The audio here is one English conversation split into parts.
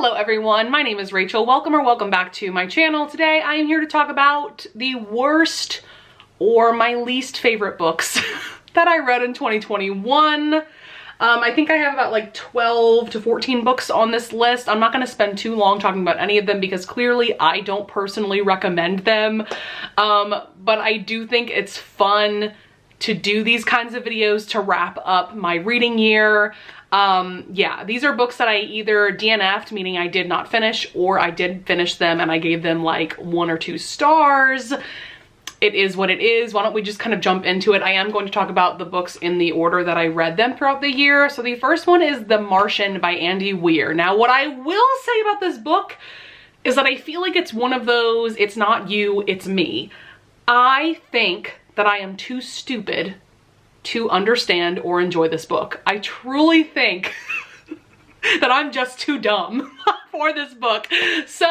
Hello everyone, my name is Rachel. Welcome back to my channel. Today I am here to talk about the worst or my least favorite books that I read in 2021. I think I have about like 12 to 14 books on this list. I'm not going to spend too long talking about any of them because clearly I don't personally recommend them. But I do think it's fun to do these kinds of videos to wrap up my reading year. Yeah, these are books that I either DNF'd, meaning I did not finish, or I did finish them and I gave them like 1 or 2 stars. It is what it is. Why don't we just kind of jump into it? I am going to talk about the books in the order that I read them throughout the year. So the first one is The Martian by Andy Weir. Now, what I will say about this book is that I feel like it's one of those, it's not you, it's me. I think that I am too stupid to understand or enjoy this book. I truly think that I'm just too dumb for this book. So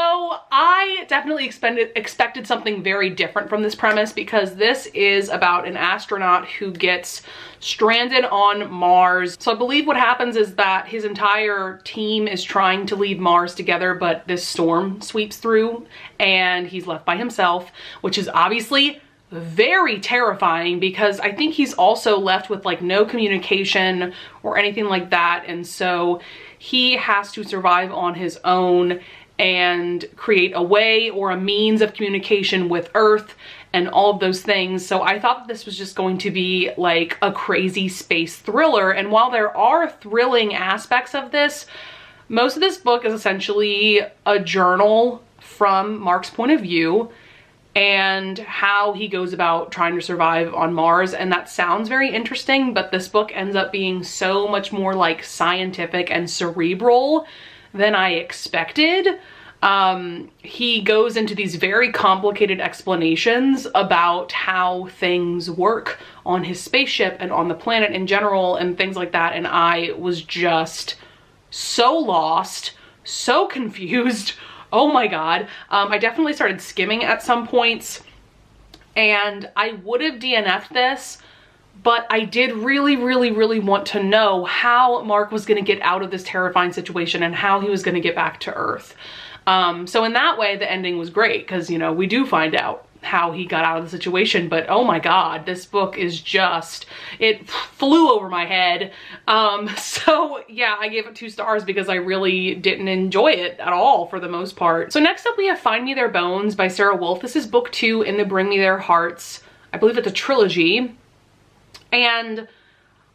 I definitely expected something very different from this premise, because this is about an astronaut who gets stranded on Mars. So I believe what happens is that his entire team is trying to leave Mars together, but this storm sweeps through and he's left by himself, which is obviously very terrifying, because I think he's also left with like no communication or anything like that. And so he has to survive on his own and create a way or a means of communication with Earth and all of those things. So I thought that this was just going to be like a crazy space thriller. And while there are thrilling aspects of this, most of this book is essentially a journal from Mark's point of view and how he goes about trying to survive on Mars. And that sounds very interesting, but this book ends up being so much more like scientific and cerebral than I expected. He goes into these very complicated explanations about how things work on his spaceship and on the planet in general and things like that. And I was just so lost, so confused. Oh my God. I definitely started skimming at some points, and I would have DNF'd this, but I did really want to know how Mark was going to get out of this terrifying situation and how he was going to get back to Earth. So in that way, the ending was great, because, you know, we do find out how he got out of the situation, but oh my God, this book is just, it flew over my head. So yeah, I gave it 2 stars because I really didn't enjoy it at all for the most part. So next up we have Find Me Their Bones by Sarah Wolf. This is book 2 in the Bring Me Their Hearts. I believe it's a trilogy. And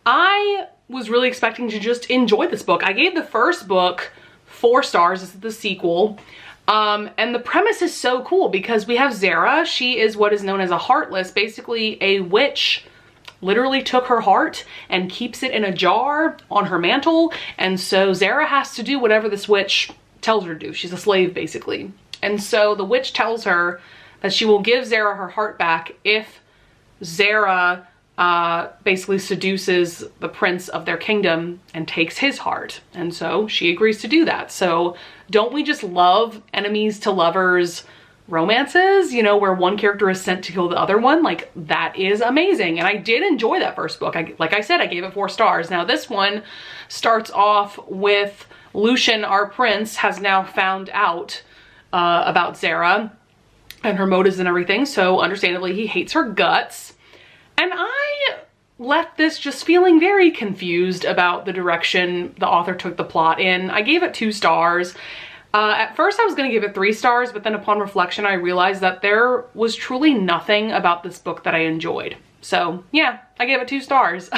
I was really expecting to just enjoy this book. I gave the first book 4 stars. This is the sequel. And the premise is so cool because we have Zara. She is what is known as a heartless. Basically, a witch literally took her heart and keeps it in a jar on her mantle. And so Zara has to do whatever this witch tells her to do. She's a slave, basically. And so the witch tells her that she will give Zara her heart back if Zara basically seduces the prince of their kingdom and takes his heart. And so she agrees to do that. So don't we just love enemies to lovers romances, you know, where one character is sent to kill the other one? Like, that is amazing. And I did enjoy that first book. Like I said, I gave it 4 stars. Now this one starts off with Lucian, our prince, has now found out about Zara and her motives and everything. So understandably, he hates her guts. And I left this just feeling very confused about the direction the author took the plot in. I gave it 2 stars. At first I was going to give it 3 stars, but then upon reflection I realized that there was truly nothing about this book that I enjoyed. So yeah, I gave it 2 stars.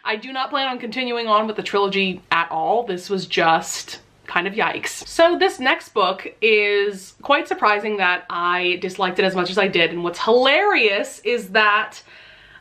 I do not plan on continuing on with the trilogy at all. This was just kind of yikes. So this next book is quite surprising that I disliked it as much as I did. And what's hilarious is that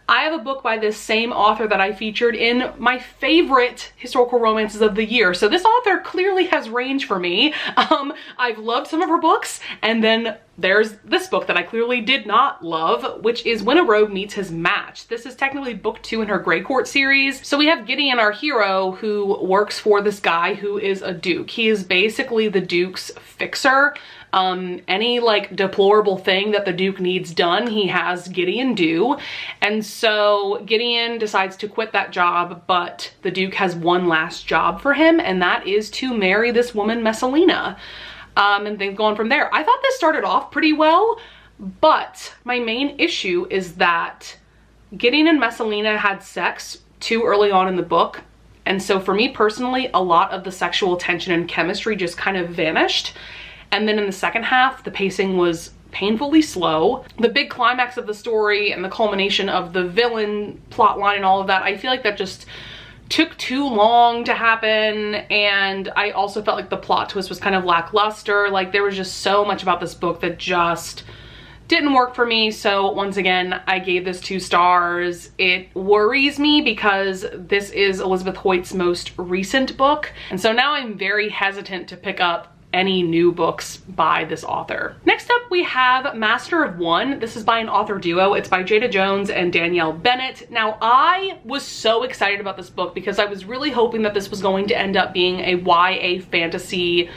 I have a book by this same author that I featured in my favorite historical romances of the year. So this author clearly has range for me. I've loved some of her books, and then there's this book that I clearly did not love, which is When a Rogue Meets His Match. This is technically book 2 in her Grey Court series. So we have Gideon, our hero, who works for this guy who is a duke. He is basically the duke's fixer. Any like deplorable thing that the Duke needs done, he has Gideon do. And so Gideon decides to quit that job, but the Duke has one last job for him, and that is to marry this woman Messalina. And things go on from there. I thought this started off pretty well, but my main issue is that Gideon and Messalina had sex too early on in the book. And so for me personally, a lot of the sexual tension and chemistry just kind of vanished. And then in the second half, the pacing was painfully slow. The big climax of the story and the culmination of the villain plotline and all of that, I feel like that just took too long to happen. And I also felt like the plot twist was kind of lackluster. Like there was just so much about this book that just didn't work for me. So once again, I gave this 2 stars. It worries me because this is Elizabeth Hoyt's most recent book. And so now I'm very hesitant to pick up any new books by this author. Next up, we have Master of One. This is by an author duo. It's by Jada Jones and Danielle Bennett. Now, I was so excited about this book because I was really hoping that this was going to end up being a YA fantasy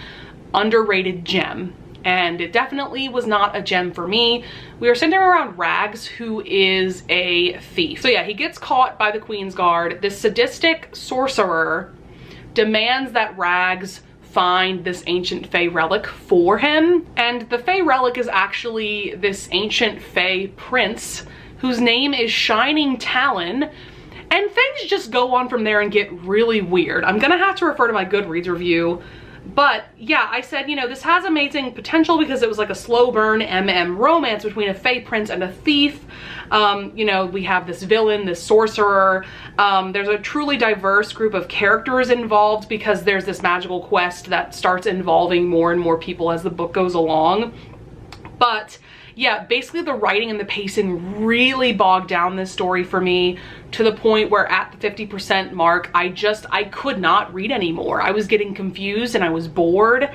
underrated gem. And it definitely was not a gem for me. We are centering around Rags, who is a thief. So yeah, he gets caught by the Queen's Guard. This sadistic sorcerer demands that Rags find this ancient Fae relic for him. And the Fae relic is actually this ancient Fae prince whose name is Shining Talon. And things just go on from there and get really weird. I'm gonna have to refer to my Goodreads review. But yeah, I said, you know, this has amazing potential because it was like a slow burn MM romance between a Fae prince and a thief. You know, we have this villain, this sorcerer. There's a truly diverse group of characters involved because there's this magical quest that starts involving more and more people as the book goes along. But yeah, basically the writing and the pacing really bogged down this story for me to the point where at the 50% mark, I could not read anymore. I was getting confused and I was bored.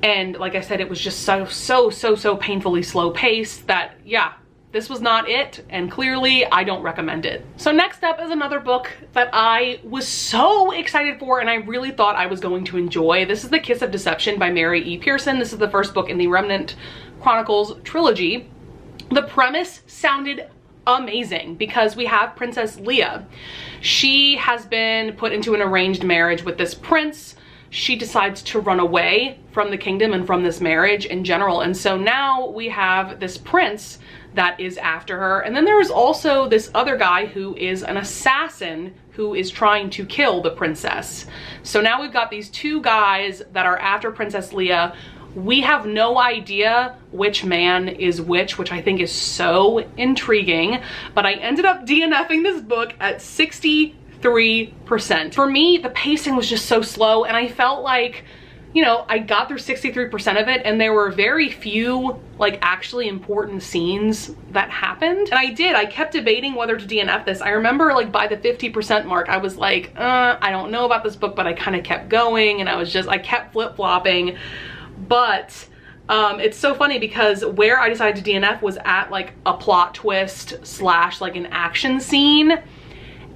And like I said, it was just so painfully slow paced that, yeah, this was not it. And clearly I don't recommend it. So next up is another book that I was so excited for and I really thought I was going to enjoy. This is The Kiss of Deception by Mary E. Pearson. This is the first book in the Remnant Chronicles trilogy. The premise sounded amazing because we have Princess Leia. She has been put into an arranged marriage with this prince. She decides to run away from the kingdom and from this marriage in general. And so now we have this prince that is after her. And then there is also this other guy who is an assassin who is trying to kill the princess. So now we've got these 2 guys that are after Princess Leia. We have no idea which man is which I think is so intriguing, but I ended up DNFing this book at 63%. For me, the pacing was just so slow and I felt like, you know, I got through 63% of it and there were very few like actually important scenes that happened. And I kept debating whether to DNF this. I remember like by the 50% mark, I was like, I don't know about this book, but I kind of kept going and I kept flip-flopping. But it's so funny because where I decided to DNF was at like a plot twist / like an action scene.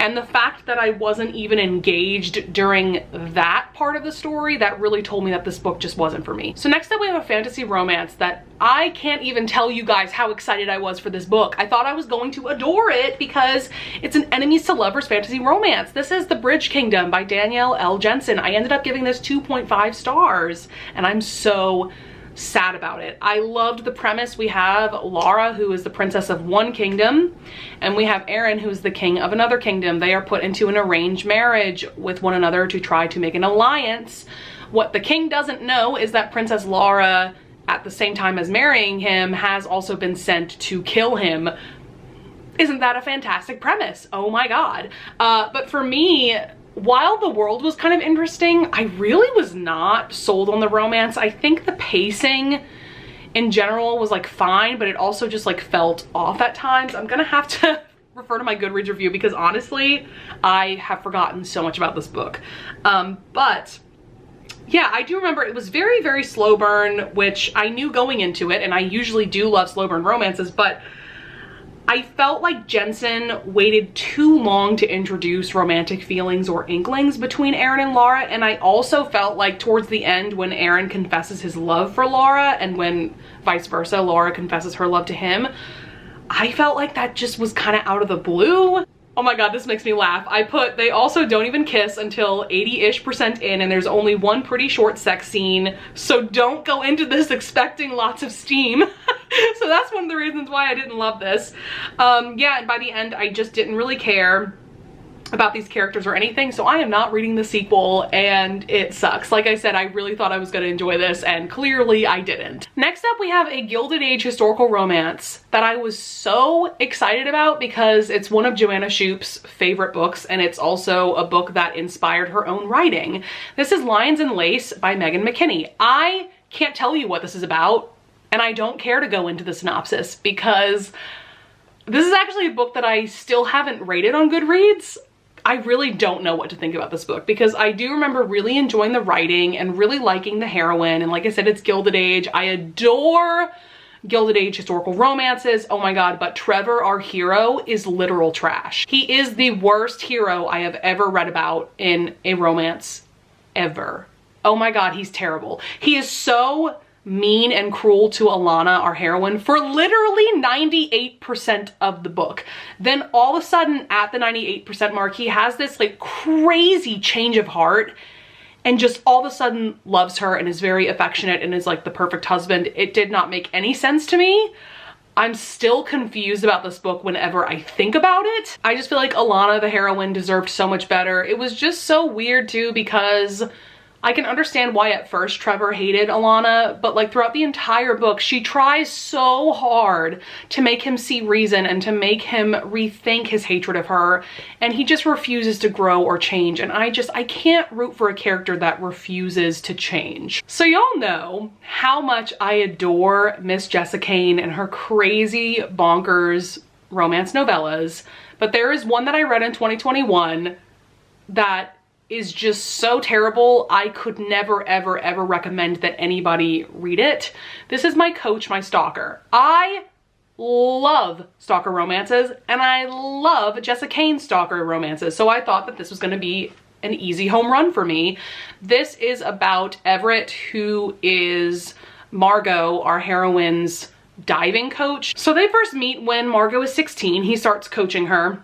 And the fact that I wasn't even engaged during that part of the story, that really told me that this book just wasn't for me. So next up we have a fantasy romance that I can't even tell you guys how excited I was for this book. I thought I was going to adore it because it's an enemies to lovers fantasy romance. This is The Bridge Kingdom by Danielle L. Jensen. I ended up giving this 2.5 stars and I'm so sad about it. I loved the premise. We have Laura, who is the princess of one kingdom, and we have Aaron, who is the king of another kingdom. They are put into an arranged marriage with one another to try to make an alliance. What the king doesn't know is that Princess Laura, at the same time as marrying him, has also been sent to kill him. Isn't that a fantastic premise? Oh my god. But for me, while the world was kind of interesting, I really was not sold on the romance. I think the pacing in general was like fine, but it also just like felt off at times. I'm gonna have to refer to my Goodreads review because honestly, I have forgotten so much about this book. But yeah, I do remember it was very slow burn, which I knew going into it, and I usually do love slow burn romances, but I felt like Jensen waited too long to introduce romantic feelings or inklings between Aaron and Laura, and I also felt like towards the end when Aaron confesses his love for Laura and when vice versa, Laura confesses her love to him, I felt like that just was kind of out of the blue. Oh my god, this makes me laugh. I put, they also don't even kiss until 80-ish% in, and there's only one pretty short sex scene, so don't go into this expecting lots of steam. So that's one of the reasons why I didn't love this. Yeah, and by the end, I just didn't really care about these characters or anything, so I am not reading the sequel, and it sucks. Like I said, I really thought I was going to enjoy this, and clearly I didn't. Next up, we have a Gilded Age historical romance that I was so excited about because it's one of Joanna Shupe's favorite books, and it's also a book that inspired her own writing. This is Lions and Lace by Megan McKinney. I can't tell you what this is about, and I don't care to go into the synopsis because this is actually a book that I still haven't rated on Goodreads. I really don't know what to think about this book because I do remember really enjoying the writing and really liking the heroine. And like I said, it's Gilded Age. I adore Gilded Age historical romances. Oh my god, but Trevor, our hero, is literal trash. He is the worst hero I have ever read about in a romance ever. Oh my god, he's terrible. He is so mean and cruel to Alana, our heroine, for literally 98% of the book. Then all of a sudden at the 98% mark, he has this like crazy change of heart and just all of a sudden loves her and is very affectionate and is like the perfect husband. It did not make any sense to me. I'm still confused about this book whenever I think about it. I just feel like Alana, the heroine, deserved so much better. It was just so weird too because I can understand why at first Trevor hated Alana, but like throughout the entire book, she tries so hard to make him see reason and to make him rethink his hatred of her, and he just refuses to grow or change, and I can't root for a character that refuses to change. So y'all know how much I adore Miss Jessica Kane and her crazy bonkers romance novellas, but there is one that I read in 2021 that is just so terrible. I could never, ever, ever recommend that anybody read it. This is My Coach, My Stalker. I love stalker romances, and I love Jessica Kane's stalker romances, so I thought that this was gonna be an easy home run for me. This is about Everett, who is Margot, our heroine's diving coach. So they first meet when Margot is 16. He starts coaching her,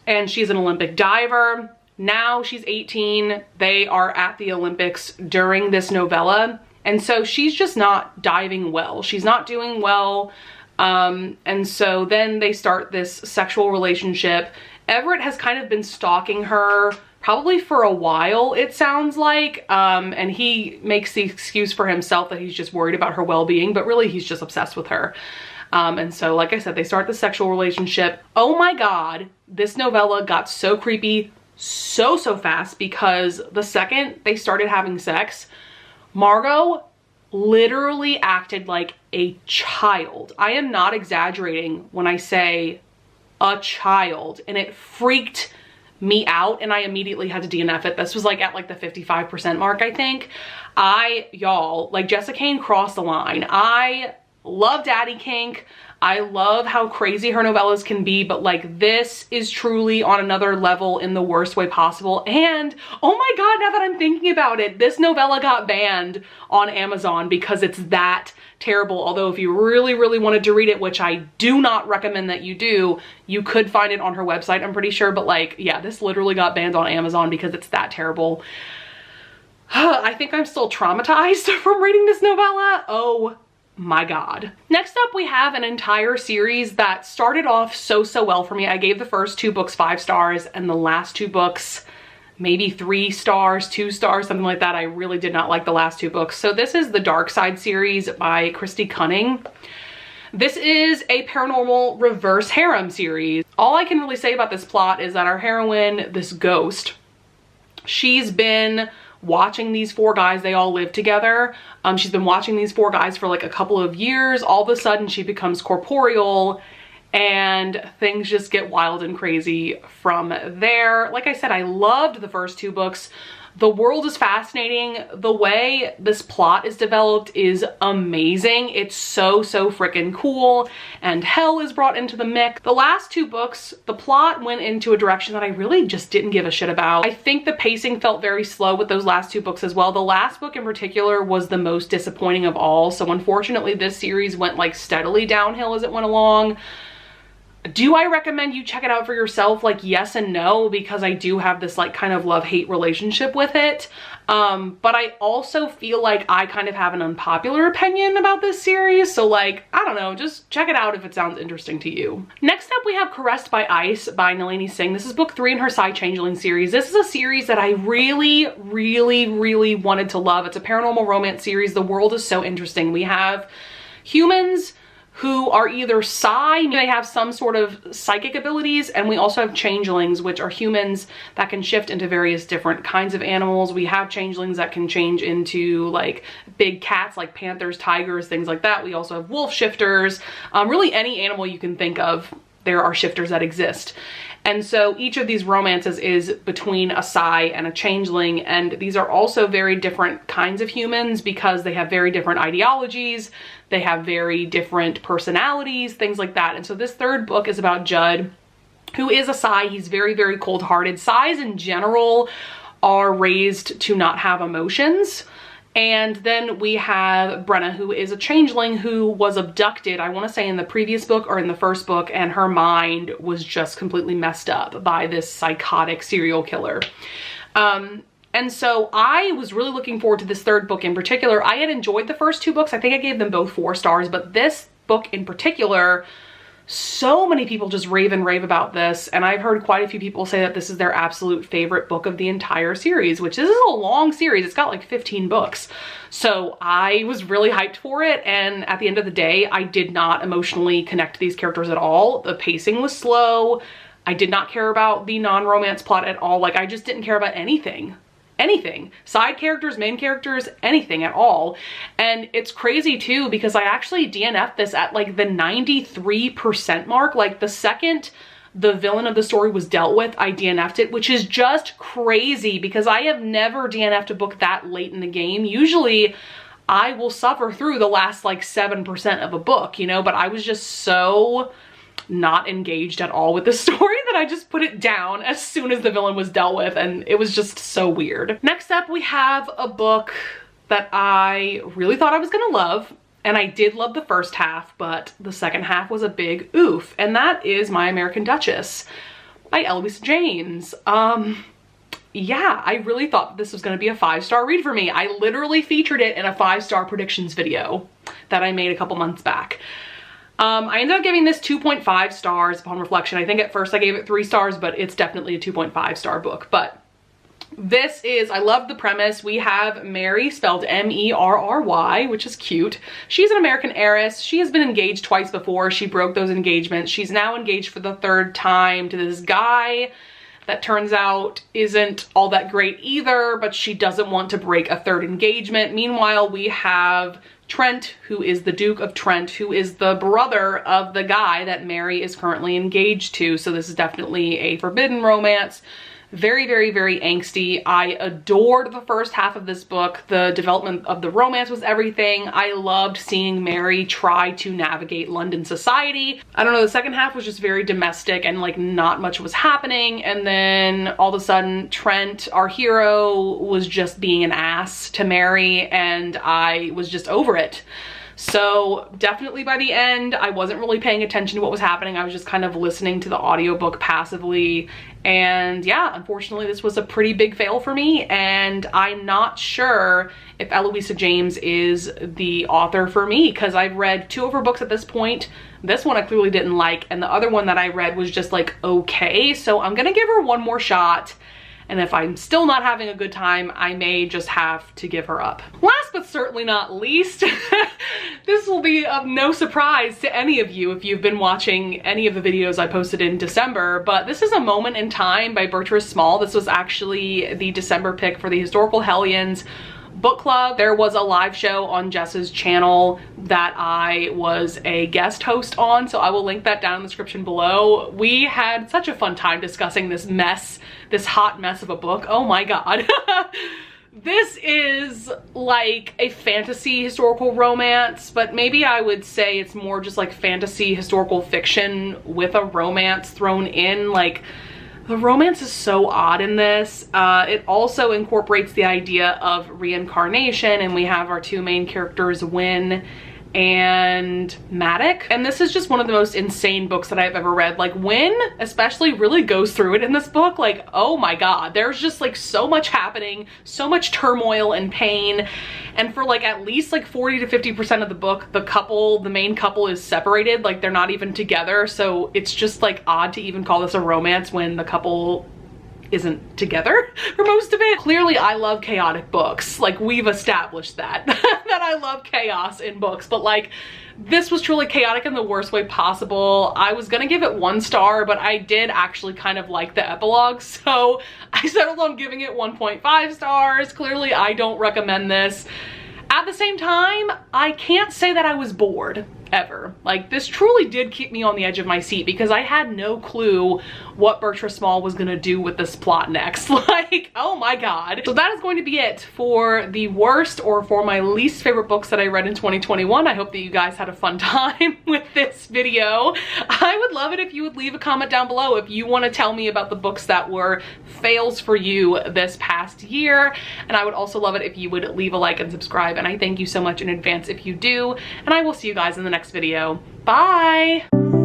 and she's an Olympic diver. Now she's 18, they are at the Olympics during this novella, and so she's just not diving well. She's not doing well, and so then they start this sexual relationship. Everett has kind of been stalking her probably for a while, it sounds like, and he makes the excuse for himself that he's just worried about her well-being, but really he's just obsessed with her. And so, like I said, they start the sexual relationship. Oh my god, this novella got so creepy so fast because the second they started having sex, Margot literally acted like a child. I am not exaggerating when I say a child, and it freaked me out, and I immediately had to DNF it. This was like at like the 55% mark, I think. Y'all, like Jessica Kane crossed the line. I love Daddy Kink. I love how crazy her novellas can be, but like this is truly on another level in the worst way possible. And oh my god, now that I'm thinking about it, this novella got banned on Amazon because it's that terrible. Although if you really, really wanted to read it, which I do not recommend that you do, you could find it on her website, I'm pretty sure. But like, yeah, this literally got banned on Amazon because it's that terrible. I think I'm still traumatized from reading this novella. Oh my god. Next up, we have an entire series that started off so well for me. I gave the first 2 books 5 stars and the last 2 books maybe 3 stars, 2 stars, something like that. I really did not like the last 2 books. So this is the Dark Side series by Christy Cunning. This is a paranormal reverse harem series. All I can really say about this plot is that our heroine, this ghost, she's been watching these 4 guys. They all live together. She's been watching these 4 guys for like a couple of years. All of a sudden she becomes corporeal and things just get wild and crazy from there. Like I said, I loved the first 2 books. The world is fascinating. The way this plot is developed is amazing. It's so freaking cool. And hell is brought into the mix. The last two books, the plot went into a direction that I really just didn't give a shit about. I think the pacing felt very slow with those last two books as well. The last book in particular was the most disappointing of all. So unfortunately, this series went like steadily downhill as it went along. Do I recommend you check it out for yourself? Like, yes and no, because I do have this like kind of love-hate relationship with it. But I also feel like I kind of have an unpopular opinion about this series. So like, I don't know, just check it out if it sounds interesting to you. Next up, we have Caressed by Ice by Nalini Singh. This is book 3 in her Psy Changeling series. This is a series that I really wanted to love. It's a paranormal romance series. The world is so interesting. We have humans who are either psi, they have some sort of psychic abilities, and we also have changelings, which are humans that can shift into various different kinds of animals. We have changelings that can change into like big cats, like panthers, tigers, things like that. We also have wolf shifters. Really any animal you can think of, there are shifters that exist. And so each of these romances is between a psi and a changeling, and these are also very different kinds of humans because they have very different ideologies, they have very different personalities, things like that. And so this third book is about Judd, who is a psi. He's very cold-hearted. Psis in general are raised to not have emotions. And then we have Brenna, who is a changeling who was abducted, I want to say in the previous book or in the first book, and her mind was just completely messed up by this psychotic serial killer. And so I was really looking forward to this third book in particular. I had enjoyed the first two books. I think I gave them both 4 stars, but this book in particular, so many people just rave and rave about this, and I've heard quite a few people say that this is their absolute favorite book of the entire series, which this is a long series. It's got like 15 books. So I was really hyped for it, and at the end of the day, I did not emotionally connect to these characters at all. The pacing was slow. I did not care about the non-romance plot at all. Like, I just didn't care about anything. Side characters, main characters, anything at all. And it's crazy too, because I actually DNF'd this at like the 93% mark. Like the second the villain of the story was dealt with, I DNF'd it, which is just crazy because I have never DNF'd a book that late in the game. Usually I will suffer through the last like 7% of a book, you know, but I was just so not engaged at all with the story that I just put it down as soon as the villain was dealt with, and it was just so weird. Next up, we have a book that I really thought I was gonna love, and I did love the first half, but the second half was a big oof, and that is My American Duchess by Eloisa James. Yeah, I really thought this was gonna be a 5-star read for me. I literally featured it in a 5-star predictions video that I made a couple months back. I ended up giving this 2.5 stars upon reflection. I think at first I gave it 3 stars, but it's definitely a 2.5 star book. But this is, I love the premise. We have Mary, spelled M-E-R-R-Y, which is cute. She's an American heiress. She has been engaged twice before. She broke those engagements. She's now engaged for the 3rd time to this guy that turns out isn't all that great either, but she doesn't want to break a 3rd engagement. Meanwhile, we have Trent, who is the Duke of Trent, who is the brother of the guy that Mary is currently engaged to. So this is definitely a forbidden romance. Very angsty. I adored the first half of this book. The development of the romance was everything. I loved seeing Mary try to navigate London society. I don't know, the second half was just very domestic and like not much was happening. And then all of a sudden Trent, our hero, was just being an ass to Mary, and I was just over it. So definitely by the end, I wasn't really paying attention to what was happening. I was just kind of listening to the audiobook passively. And yeah, unfortunately this was a pretty big fail for me, and I'm not sure if Eloisa James is the author for me, because I've read 2 of her books at this point. This one I clearly didn't like, and the other one that I read was just like okay. So I'm gonna give her one more shot. And if I'm still not having a good time, I may just have to give her up. Last but certainly not least, this will be of no surprise to any of you if you've been watching any of the videos I posted in December, but this is A Moment in Time by Bertrand Small. This was actually the December pick for the Historical Hellions book club. There was a live show on Jess's channel that I was a guest host on, so I will link that down in the description below. We had such a fun time discussing this mess, this hot mess of a book. Oh my god. This is like a fantasy historical romance, but maybe I would say it's more just like fantasy historical fiction with a romance thrown in. Like, the romance is so odd in this. It also incorporates the idea of reincarnation, and we have our two main characters, Wynne and Maddox. And this is just one of the most insane books that I've ever read. Like, Wynne especially really goes through it in this book. Like, oh my god, there's just like so much happening, so much turmoil and pain. And for like at least like 40 to 50% of the book, the main couple is separated. Like, they're not even together. So it's just like odd to even call this a romance when the couple isn't together for most of it. Clearly I love chaotic books. Like, we've established that that I love chaos in books, but like, this was truly chaotic in the worst way possible. I was gonna give it 1 star, but I did actually kind of like the epilogue, so I settled on giving it 1.5 stars. Clearly I don't recommend this. At the same time, I can't say that I was bored ever. Like, this truly did keep me on the edge of my seat because I had no clue what Bertrand Small was gonna do with this plot next. Like, oh my god. So that is going to be it for the worst or for my least favorite books that I read in 2021. I hope that you guys had a fun time with this video. I would love it if you would leave a comment down below if you want to tell me about the books that were fails for you this past year. And I would also love it if you would leave a like and subscribe. And I thank you so much in advance if you do. And I will see you guys in the next video. Bye!